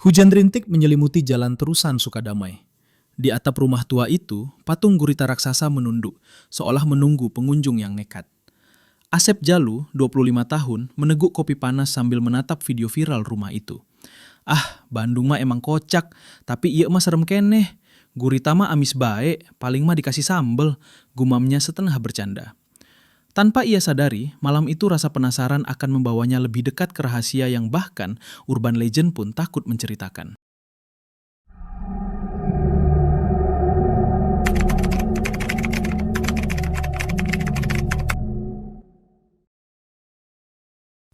Hujan rintik menyelimuti jalan terusan Sukadamai. Di atap rumah tua itu, patung gurita raksasa menunduk, seolah menunggu pengunjung yang nekat. Asep Jalu, 25 tahun, meneguk kopi panas sambil menatap video viral rumah itu. Ah, Bandung mah emang kocak, tapi iya mah serem keneh. Gurita mah amis bae, paling mah dikasih sambel, gumamnya setengah bercanda. Tanpa ia sadari, malam itu rasa penasaran akan membawanya lebih dekat ke rahasia yang bahkan urban legend pun takut menceritakan.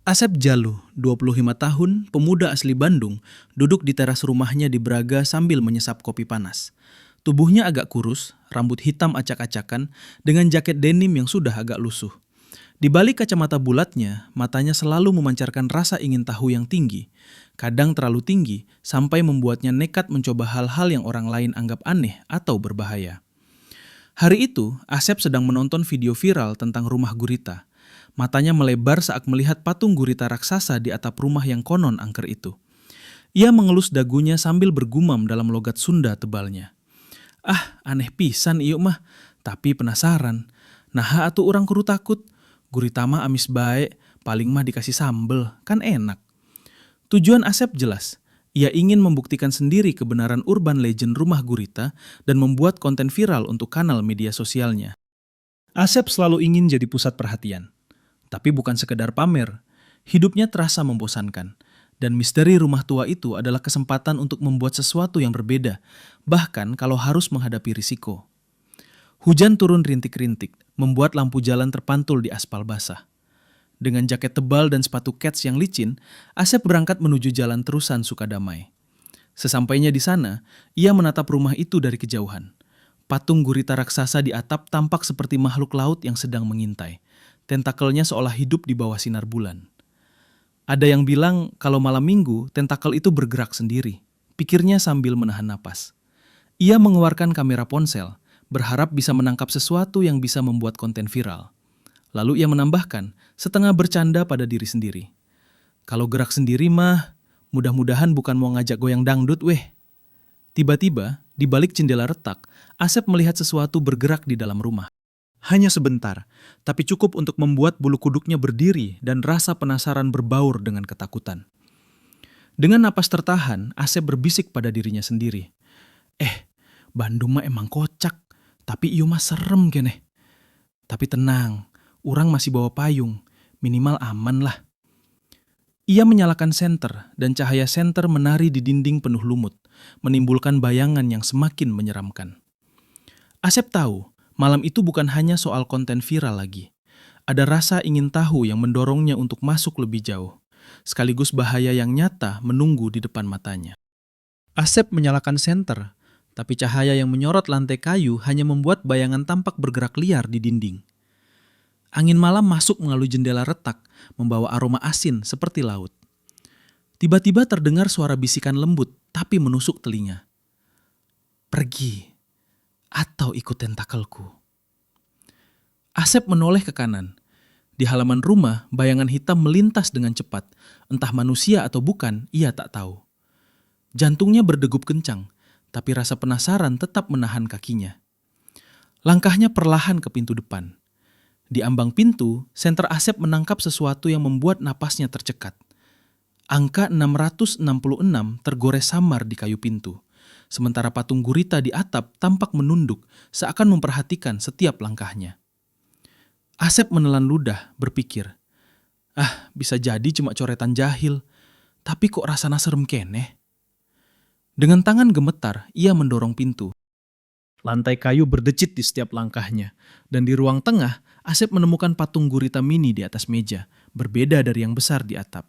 Asep Jalu, 25 tahun, pemuda asli Bandung, duduk di teras rumahnya di Braga sambil menyesap kopi panas. Tubuhnya agak kurus, rambut hitam acak-acakan, dengan jaket denim yang sudah agak lusuh. Di balik kacamata bulatnya, matanya selalu memancarkan rasa ingin tahu yang tinggi. Kadang terlalu tinggi, sampai membuatnya nekat mencoba hal-hal yang orang lain anggap aneh atau berbahaya. Hari itu, Asep sedang menonton video viral tentang rumah gurita. Matanya melebar saat melihat patung gurita raksasa di atap rumah yang konon angker itu. Ia mengelus dagunya sambil bergumam dalam logat Sunda tebalnya. Ah, aneh pisan ieu mah, tapi penasaran. Nah atuh urang kudu takut. Gurita mah amis bae, paling mah dikasih sambel, kan enak. Tujuan Asep jelas. Ia ingin membuktikan sendiri kebenaran urban legend rumah gurita dan membuat konten viral untuk kanal media sosialnya. Asep selalu ingin jadi pusat perhatian. Tapi bukan sekedar pamer, hidupnya terasa membosankan. Dan misteri rumah tua itu adalah kesempatan untuk membuat sesuatu yang berbeda, bahkan kalau harus menghadapi risiko. Hujan turun rintik-rintik, membuat lampu jalan terpantul di aspal basah. Dengan jaket tebal dan sepatu kets yang licin, Asep berangkat menuju jalan terusan Sukadamai. Sesampainya di sana, ia menatap rumah itu dari kejauhan. Patung gurita raksasa di atap tampak seperti makhluk laut yang sedang mengintai. Tentakelnya seolah hidup di bawah sinar bulan. Ada yang bilang kalau malam minggu tentakel itu bergerak sendiri, pikirnya sambil menahan napas. Ia mengeluarkan kamera ponsel, berharap bisa menangkap sesuatu yang bisa membuat konten viral. Lalu ia menambahkan, setengah bercanda pada diri sendiri. Kalau gerak sendiri mah, mudah-mudahan bukan mau ngajak goyang dangdut weh. Tiba-tiba, di balik jendela retak, Asep melihat sesuatu bergerak di dalam rumah. Hanya sebentar, tapi cukup untuk membuat bulu kuduknya berdiri dan rasa penasaran berbaur dengan ketakutan. Dengan napas tertahan, Asep berbisik pada dirinya sendiri. Bandung mah emang kocak, tapi ieu mah serem keneh. Tapi tenang, urang masih bawa payung, minimal aman lah. Ia menyalakan senter dan cahaya senter menari di dinding penuh lumut, menimbulkan bayangan yang semakin menyeramkan. Asep tahu, malam itu bukan hanya soal konten viral lagi. Ada rasa ingin tahu yang mendorongnya untuk masuk lebih jauh, sekaligus bahaya yang nyata menunggu di depan matanya. Asep menyalakan senter, tapi cahaya yang menyorot lantai kayu hanya membuat bayangan tampak bergerak liar di dinding. Angin malam masuk melalui jendela retak, membawa aroma asin seperti laut. Tiba-tiba terdengar suara bisikan lembut, tapi menusuk telinga. Pergi, atau ikut tentakelku. Asep menoleh ke kanan. Di halaman rumah, bayangan hitam melintas dengan cepat. Entah manusia atau bukan, ia tak tahu. Jantungnya berdegup kencang, tapi rasa penasaran tetap menahan kakinya. Langkahnya perlahan ke pintu depan. Di ambang pintu, senter Asep menangkap sesuatu yang membuat napasnya tercekat. Angka 666 tergores samar di kayu pintu. Sementara patung gurita di atap tampak menunduk, seakan memperhatikan setiap langkahnya. Asep menelan ludah, berpikir, bisa jadi cuma coretan jahil, tapi kok rasana serem keneh. Dengan tangan gemetar, ia mendorong pintu. Lantai kayu berdecit di setiap langkahnya, dan di ruang tengah, Asep menemukan patung gurita mini di atas meja, berbeda dari yang besar di atap.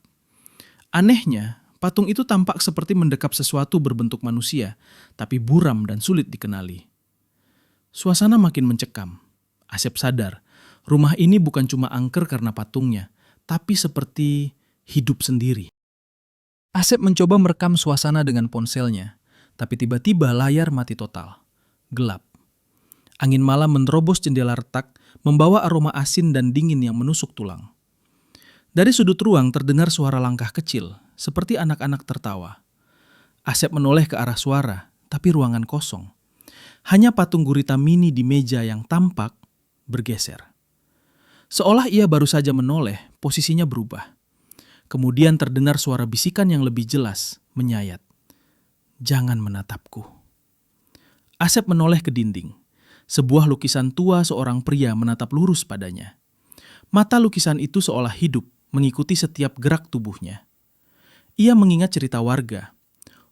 Anehnya, patung itu tampak seperti mendekap sesuatu berbentuk manusia, tapi buram dan sulit dikenali. Suasana makin mencekam. Asep sadar, rumah ini bukan cuma angker karena patungnya, tapi seperti hidup sendiri. Asep mencoba merekam suasana dengan ponselnya, tapi tiba-tiba layar mati total. Gelap. Angin malam menerobos jendela retak, membawa aroma asin dan dingin yang menusuk tulang. Dari sudut ruang terdengar suara langkah kecil, seperti anak-anak tertawa. Asep menoleh ke arah suara, tapi ruangan kosong. Hanya patung gurita mini di meja yang tampak bergeser. Seolah ia baru saja menoleh, posisinya berubah. Kemudian terdengar suara bisikan yang lebih jelas, menyayat. "Jangan menatapku." Asep menoleh ke dinding. Sebuah lukisan tua seorang pria menatap lurus padanya. Mata lukisan itu seolah hidup, mengikuti setiap gerak tubuhnya. Ia mengingat cerita warga.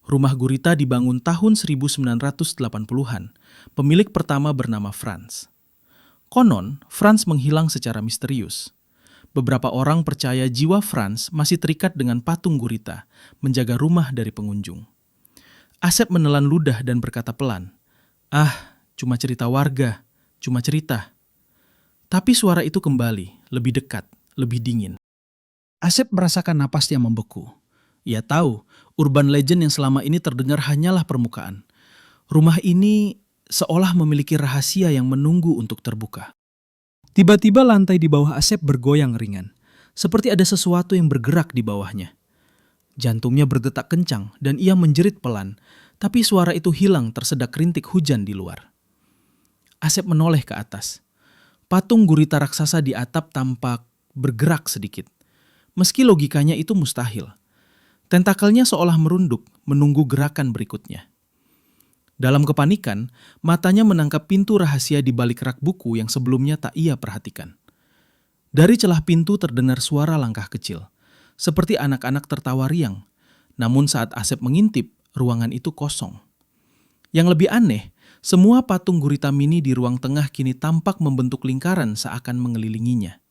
Rumah gurita dibangun tahun 1980-an. Pemilik pertama bernama Franz. Konon, Franz menghilang secara misterius. Beberapa orang percaya jiwa Franz masih terikat dengan patung gurita, menjaga rumah dari pengunjung. Asep menelan ludah dan berkata pelan, "Ah, cuma cerita warga, cuma cerita." Tapi suara itu kembali, lebih dekat, lebih dingin. Asep merasakan napasnya membeku. Ia tahu, urban legend yang selama ini terdengar hanyalah permukaan. Rumah ini seolah memiliki rahasia yang menunggu untuk terbuka. Tiba-tiba lantai di bawah Asep bergoyang ringan, seperti ada sesuatu yang bergerak di bawahnya. Jantungnya berdetak kencang dan ia menjerit pelan, tapi suara itu hilang tersedak rintik hujan di luar. Asep menoleh ke atas. Patung gurita raksasa di atap tampak bergerak sedikit. Meski logikanya itu mustahil. Tentakelnya seolah merunduk, menunggu gerakan berikutnya. Dalam kepanikan, matanya menangkap pintu rahasia di balik rak buku yang sebelumnya tak ia perhatikan. Dari celah pintu terdengar suara langkah kecil, seperti anak-anak tertawa riang. Namun saat Asep mengintip, ruangan itu kosong. Yang lebih aneh, semua patung gurita mini di ruang tengah kini tampak membentuk lingkaran seakan mengelilinginya.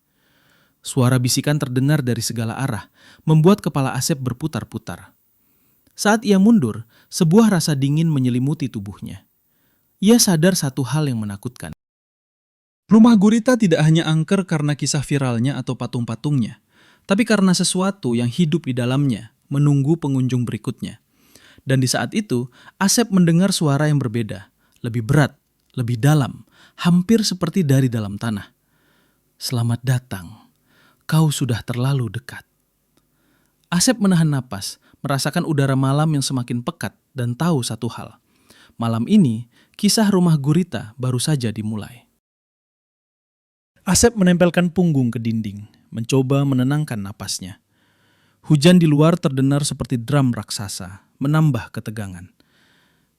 Suara bisikan terdengar dari segala arah, membuat kepala Asep berputar-putar. Saat ia mundur, sebuah rasa dingin menyelimuti tubuhnya. Ia sadar satu hal yang menakutkan. Rumah gurita tidak hanya angker karena kisah viralnya atau patung-patungnya, tapi karena sesuatu yang hidup di dalamnya, menunggu pengunjung berikutnya. Dan di saat itu, Asep mendengar suara yang berbeda, lebih berat, lebih dalam, hampir seperti dari dalam tanah. "Selamat datang, kau sudah terlalu dekat." Asep menahan napas, merasakan udara malam yang semakin pekat dan tahu satu hal. Malam ini, kisah rumah gurita baru saja dimulai. Asep menempelkan punggung ke dinding, mencoba menenangkan napasnya. Hujan di luar terdengar seperti drum raksasa, menambah ketegangan.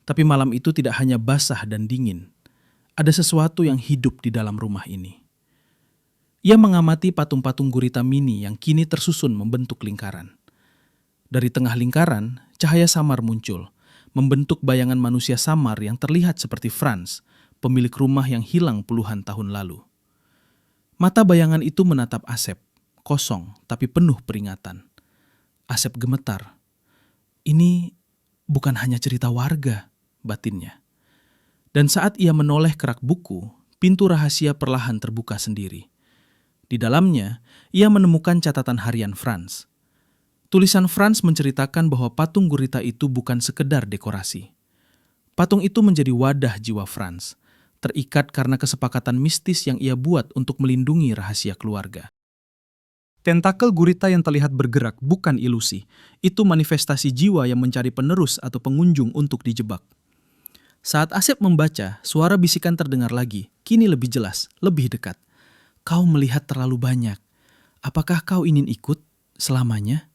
Tapi malam itu tidak hanya basah dan dingin. Ada sesuatu yang hidup di dalam rumah ini. Ia mengamati patung-patung gurita mini yang kini tersusun membentuk lingkaran. Dari tengah lingkaran, cahaya samar muncul, membentuk bayangan manusia samar yang terlihat seperti Franz, pemilik rumah yang hilang puluhan tahun lalu. Mata bayangan itu menatap Asep, kosong tapi penuh peringatan. Asep gemetar. Ini bukan hanya cerita warga, batinnya. Dan saat ia menoleh ke rak buku, pintu rahasia perlahan terbuka sendiri. Di dalamnya, ia menemukan catatan harian Franz. Tulisan Franz menceritakan bahwa patung gurita itu bukan sekedar dekorasi. Patung itu menjadi wadah jiwa Franz, terikat karena kesepakatan mistis yang ia buat untuk melindungi rahasia keluarga. Tentakel gurita yang terlihat bergerak bukan ilusi, itu manifestasi jiwa yang mencari penerus atau pengunjung untuk dijebak. Saat Asep membaca, suara bisikan terdengar lagi, kini lebih jelas, lebih dekat. "Kau melihat terlalu banyak. Apakah kau ingin ikut selamanya?"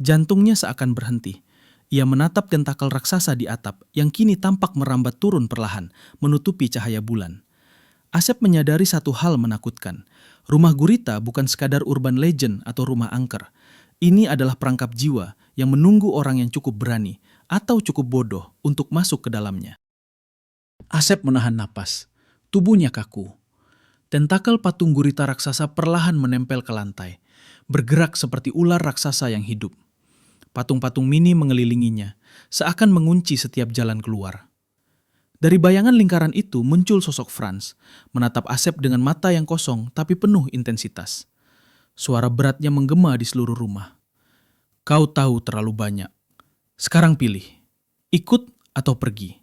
Jantungnya seakan berhenti. Ia menatap tentakel raksasa di atap yang kini tampak merambat turun perlahan, menutupi cahaya bulan. Asep menyadari satu hal menakutkan. Rumah gurita bukan sekadar urban legend atau rumah angker. Ini adalah perangkap jiwa yang menunggu orang yang cukup berani atau cukup bodoh untuk masuk ke dalamnya. Asep menahan napas. Tubuhnya kaku. Tentakel patung gurita raksasa perlahan menempel ke lantai, bergerak seperti ular raksasa yang hidup. Patung-patung mini mengelilinginya, seakan mengunci setiap jalan keluar. Dari bayangan lingkaran itu muncul sosok Franz, menatap Asep dengan mata yang kosong tapi penuh intensitas. Suara beratnya menggema di seluruh rumah. "Kau tahu terlalu banyak. Sekarang pilih, ikut atau pergi.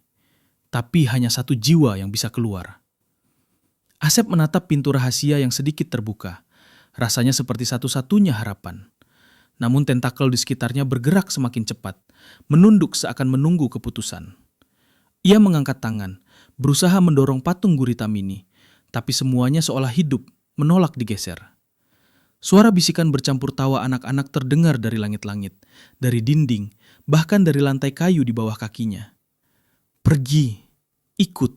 Tapi hanya satu jiwa yang bisa keluar." Asep menatap pintu rahasia yang sedikit terbuka. Rasanya seperti satu-satunya harapan. Namun tentakel di sekitarnya bergerak semakin cepat, menunduk seakan menunggu keputusan. Ia mengangkat tangan, berusaha mendorong patung gurita mini, tapi semuanya seolah hidup, menolak digeser. Suara bisikan bercampur tawa anak-anak terdengar dari langit-langit, dari dinding, bahkan dari lantai kayu di bawah kakinya. Pergi, ikut.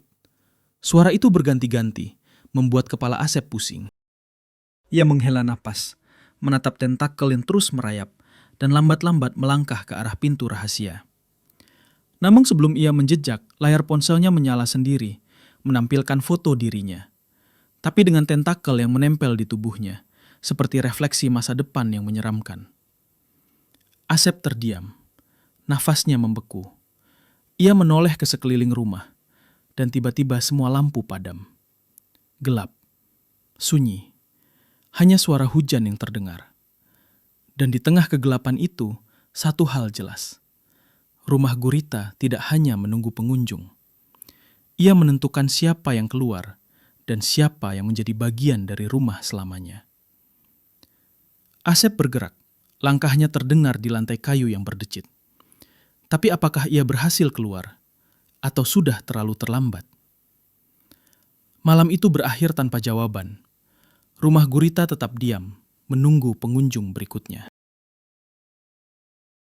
Suara itu berganti-ganti, membuat kepala Asep pusing. Ia menghela napas, menatap tentakel yang terus merayap, dan lambat-lambat melangkah ke arah pintu rahasia. Namun sebelum ia menjejak, layar ponselnya menyala sendiri, menampilkan foto dirinya. Tapi dengan tentakel yang menempel di tubuhnya, seperti refleksi masa depan yang menyeramkan. Asep terdiam, nafasnya membeku. Ia menoleh ke sekeliling rumah, dan tiba-tiba semua lampu padam. Gelap, sunyi, hanya suara hujan yang terdengar. Dan di tengah kegelapan itu, satu hal jelas. Rumah gurita tidak hanya menunggu pengunjung. Ia menentukan siapa yang keluar dan siapa yang menjadi bagian dari rumah selamanya. Asep bergerak, langkahnya terdengar di lantai kayu yang berdecit. Tapi apakah ia berhasil keluar atau sudah terlalu terlambat? Malam itu berakhir tanpa jawaban. Rumah gurita tetap diam, menunggu pengunjung berikutnya.